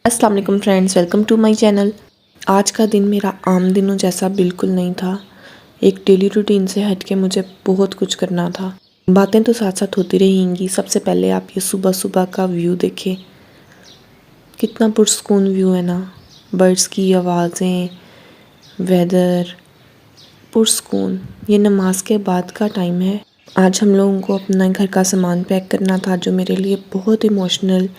अस्सलाम वालेकुम friends, welcome to my channel. आज का दिन मेरा आम दिनों जैसा बिल्कुल नहीं था। एक डेली रूटीन से हट के मुझे बहुत कुछ करना था। बातें तो साथ साथ होती रहेंगी। सबसे पहले आप ये सुबह सुबह का व्यू देखें, कितना पुरसकून व्यू है ना। बर्ड्स की आवाज़ें, वेदर, पुरसकून। ये नमाज के बाद का टाइम है। आज हम लोगों को अपना घर का सामान पैक करना था, जो मेरे लिए बहुत इमोशनल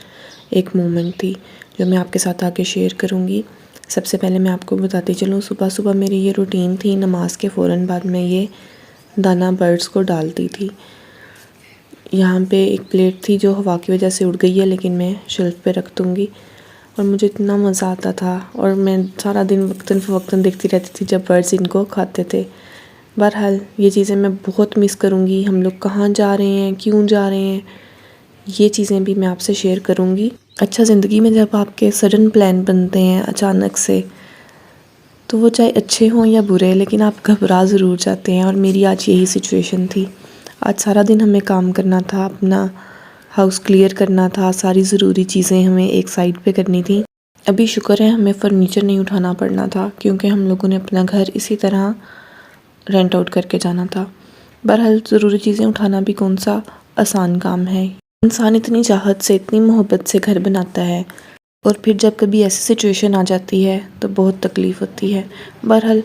एक मोमेंट थी, जो मैं आपके साथ आगे शेयर करूँगी। सबसे पहले मैं आपको बताती चलूँ, सुबह सुबह मेरी ये रूटीन थी। नमाज के फ़ौरन बाद मैं ये दाना बर्ड्स को डालती थी। यहाँ पे एक प्लेट थी जो हवा की वजह से उड़ गई है, लेकिन मैं शेल्फ पे रख दूँगी। और मुझे इतना मज़ा आता था, और मैं सारा दिन वक्तन फ़वक्तन देखती रहती थी जब बर्ड्स इनको खाते थे। बहरहाल ये चीज़ें मैं बहुत मिस करूँगी। हम लोग कहाँ जा रहे हैं, क्यों जा रहे हैं, ये चीज़ें भी मैं आपसे शेयर करूँगी। अच्छा, ज़िंदगी में जब आपके सडन प्लान बनते हैं अचानक से, तो वो चाहे अच्छे हों या बुरे, लेकिन आप घबरा ज़रूर जाते हैं। और मेरी आज यही सिचुएशन थी। आज सारा दिन हमें काम करना था, अपना हाउस क्लियर करना था, सारी ज़रूरी चीज़ें हमें एक साइड पे करनी थी। अभी शुक्र है हमें फ़र्नीचर नहीं उठाना पड़ना था, क्योंकि हम लोगों ने अपना घर इसी तरह रेंट आउट करके जाना था। बहरहाल ज़रूरी चीज़ें उठाना भी कौन सा आसान काम है। इंसान इतनी चाहत से, इतनी मोहब्बत से घर बनाता है, और फिर जब कभी ऐसी सिचुएशन आ जाती है तो बहुत तकलीफ़ होती है। बहरहाल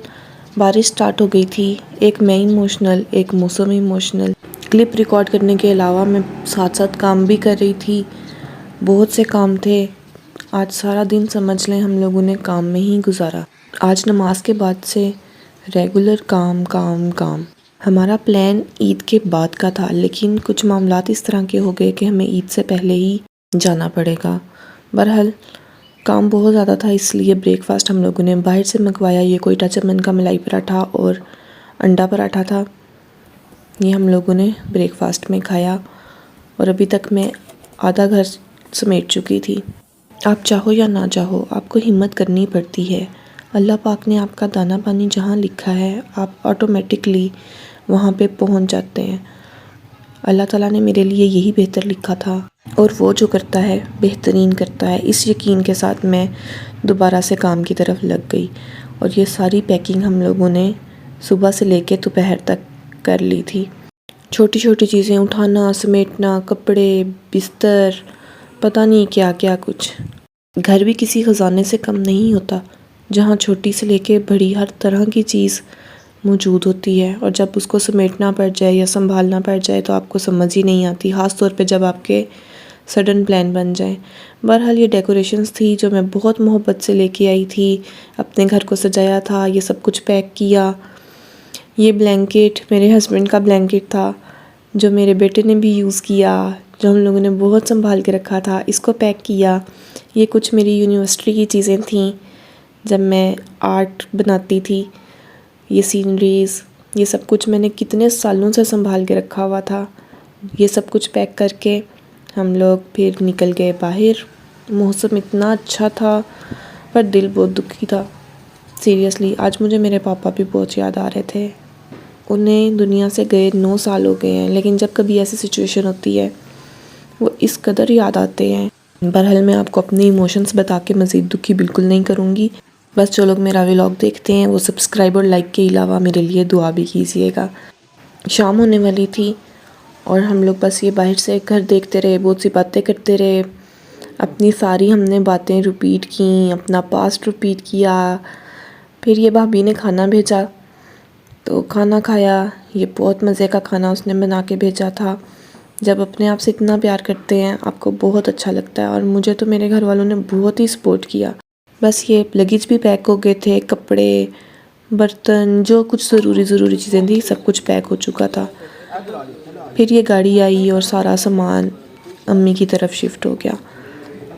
बारिश स्टार्ट हो गई थी। एक मैं इमोशनल, एक मौसम इमोशनल। क्लिप रिकॉर्ड करने के अलावा मैं साथ साथ काम भी कर रही थी। बहुत से काम थे। आज सारा दिन समझ लें हम लोगों ने काम में ही गुजारा। आज नमाज के बाद से रेगुलर काम काम काम। हमारा प्लान ईद के बाद का था, लेकिन कुछ मामलात इस तरह के हो गए कि हमें ईद से पहले ही जाना पड़ेगा। बहरहाल काम बहुत ज़्यादा था, इसलिए ब्रेकफास्ट हम लोगों ने बाहर से मंगवाया। ये कोयटा चमन का मलाई पराठा और अंडा पराठा था। ये हम लोगों ने ब्रेकफास्ट में खाया, और अभी तक मैं आधा घर समेट चुकी थी। आप चाहो या ना चाहो, आपको हिम्मत करनी पड़ती है। अल्लाह पाक ने आपका दाना पानी जहाँ लिखा है, आप ऑटोमेटिकली वहाँ पे पहुँच जाते हैं। अल्लाह ताला ने मेरे लिए यही बेहतर लिखा था, और वो जो करता है बेहतरीन करता है। इस यकीन के साथ मैं दोबारा से काम की तरफ लग गई, और ये सारी पैकिंग हम लोगों ने सुबह से लेके दोपहर तक कर ली थी। छोटी छोटी चीज़ें उठाना, समेटना, कपड़े, बिस्तर, पता नहीं क्या क्या कुछ। घर भी किसी ख़जाने से कम नहीं होता, जहाँ छोटी से लेके बड़ी हर तरह की चीज़ मौजूद होती है। और जब उसको समेटना पड़ जाए या संभालना पड़ जाए तो आपको समझ ही नहीं आती, ख़ास तौर पे जब आपके सडन प्लान बन जाए। बहरहाल ये डेकोरेशंस थी जो मैं बहुत मोहब्बत से लेके आई थी। अपने घर को सजाया था, ये सब कुछ पैक किया। ये ब्लैंकेट मेरे हस्बैंड का ब्लैंकेट था, जो मेरे बेटे ने भी यूज़ किया, जो हम लोगों ने बहुत संभाल के रखा था। इसको पैक किया। ये कुछ मेरी यूनिवर्सिटी की चीज़ें थीं, जब मैं आर्ट बनाती थी। ये सीनरीज़, ये सब कुछ मैंने कितने सालों से संभाल के रखा हुआ था। ये सब कुछ पैक करके हम लोग फिर निकल गए बाहर। मौसम इतना अच्छा था, पर दिल बहुत दुखी था। सीरियसली आज मुझे मेरे पापा भी बहुत याद आ रहे थे। उन्हें दुनिया से गए 9 साल हो गए हैं, लेकिन जब कभी ऐसी सिचुएशन होती है वो इस कदर याद आते हैं। बहरहाल मैं आपको अपने इमोशंस बता के मज़ीद दुखी बिल्कुल नहीं करूँगी। बस जो लोग मेरा व्लॉग देखते हैं वो सब्सक्राइब और लाइक के अलावा मेरे लिए दुआ भी कीजिएगा। शाम होने वाली थी, और हम लोग बस ये बाहर से घर देखते रहे, बहुत सी बातें करते रहे। अपनी सारी हमने बातें रिपीट की, अपना पास्ट रिपीट किया। फिर ये भाभी ने खाना भेजा, तो खाना खाया। ये बहुत मज़े का खाना उसने बना के भेजा था। जब अपने आप से इतना प्यार करते हैं आपको बहुत अच्छा लगता है, और मुझे तो मेरे घर वालों ने बहुत ही सपोर्ट किया। बस ये लगेज भी पैक हो गए थे, कपड़े, बर्तन, जो कुछ ज़रूरी चीज़ें थी सब कुछ पैक हो चुका था। फिर ये गाड़ी आई और सारा सामान अम्मी की तरफ शिफ्ट हो गया,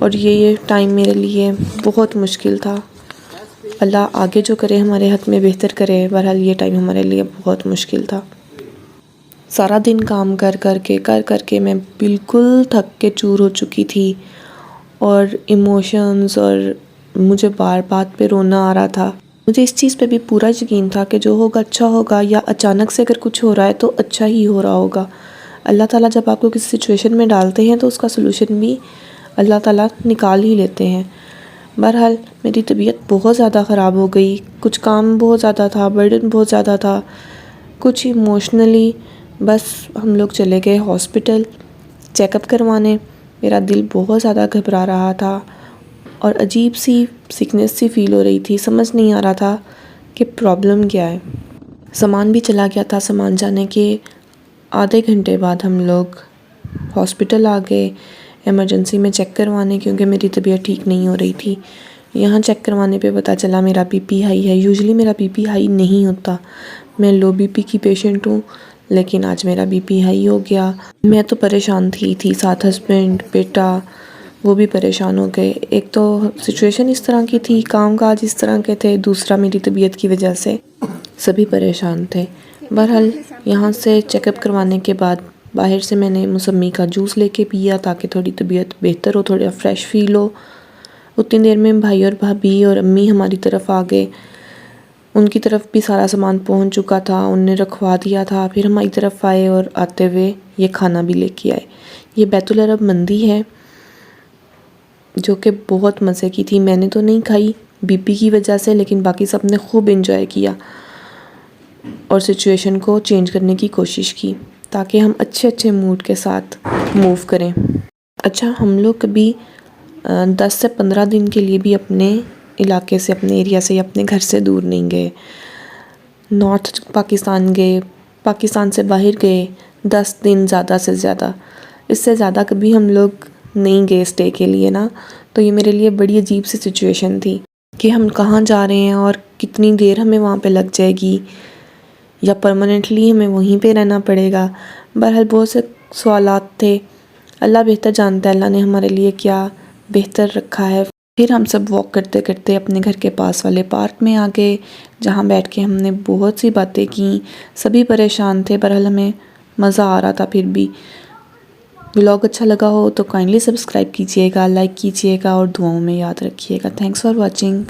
और ये टाइम मेरे लिए बहुत मुश्किल था। अल्लाह आगे जो करे हमारे हक़ में बेहतर करे। बहरहाल ये टाइम हमारे लिए बहुत मुश्किल था। सारा दिन काम कर के मैं बिल्कुल थक के चूर हो चुकी थी, और इमोशंस, और मुझे बार बात पे रोना आ रहा था। मुझे इस चीज़ पे भी पूरा यकीन था कि जो होगा अच्छा होगा, या अचानक से अगर कुछ हो रहा है तो अच्छा ही हो रहा होगा। अल्लाह ताला जब आपको किसी सिचुएशन में डालते हैं तो उसका सलूशन भी अल्लाह ताला निकाल ही लेते हैं। बहरहाल मेरी तबीयत बहुत ज़्यादा ख़राब हो गई, कुछ काम बहुत ज़्यादा था, बर्डन बहुत ज़्यादा था, कुछ इमोशनली। बस हम लोग चले गए हॉस्पिटल चेकअप करवाने। मेरा दिल बहुत ज़्यादा घबरा रहा था और अजीब सी सिकनेस सी फील हो रही थी। समझ नहीं आ रहा था कि प्रॉब्लम क्या है। सामान भी चला गया था। सामान जाने के आधे घंटे बाद हम लोग हॉस्पिटल आ गए इमरजेंसी में चेक करवाने, क्योंकि मेरी तबीयत ठीक नहीं हो रही थी। यहाँ चेक करवाने पे पता चला मेरा बीपी हाई है। यूजुअली मेरा बीपी हाई नहीं होता, मैं लो बीपी की पेशेंट हूँ, लेकिन आज मेरा बीपी हाई हो गया। मैं तो परेशान थी साथ हस्बैंड बेटा वो भी परेशान हो गए। एक तो सिचुएशन इस तरह की थी, काम काज इस तरह के थे, दूसरा मेरी तबीयत की वजह से सभी परेशान थे। बहरहाल यहाँ से चेकअप करवाने के बाद बाहर से मैंने मौसमी का जूस लेके पिया ताकि थोड़ी तबीयत बेहतर हो, थोड़ा फ्रेश फील हो। उतनी देर में भाई और भाभी और अम्मी हमारी तरफ आ गए। उनकी तरफ भी सारा सामान पहुंच चुका था, उनने रखवा दिया था। फिर हमारी तरफ आए और आते हुए ये खाना भी लेके आए। ये बैतुल अरब मंदी है जो कि बहुत मज़े की थी। मैंने तो नहीं खाई बीपी की वजह से, लेकिन बाकी सब ने खूब एंजॉय किया और सिचुएशन को चेंज करने की कोशिश की ताकि हम अच्छे मूड के साथ मूव करें। अच्छा, हम लोग कभी 10 से 15 दिन के लिए भी अपने इलाके से, अपने एरिया से या अपने घर से दूर नहीं गए। नॉर्थ पाकिस्तान गए, पाकिस्तान से बाहर गए 10 दिन ज़्यादा से ज़्यादा, इससे ज़्यादा कभी हम लोग नहीं गए स्टे के लिए ना। तो ये मेरे लिए बड़ी अजीब सी सिचुएशन थी कि हम कहाँ जा रहे हैं और कितनी देर हमें वहाँ पे लग जाएगी या परमानेंटली हमें वहीं पे रहना पड़ेगा। बहरहाल बहुत से सवालात थे। अल्लाह बेहतर जानता है, अल्लाह ने हमारे लिए क्या बेहतर रखा है। फिर हम सब वॉक करते करते अपने घर के पास वाले पार्क में आ गए, जहाँ बैठ के हमने बहुत सी बातें की। सभी परेशान थे, बहरहाल हमें मज़ा आ रहा था। फिर भी व्लॉग अच्छा लगा हो तो काइंडली सब्सक्राइब कीजिएगा, लाइक कीजिएगा और दुआओं में याद रखिएगा। Thanks for watching.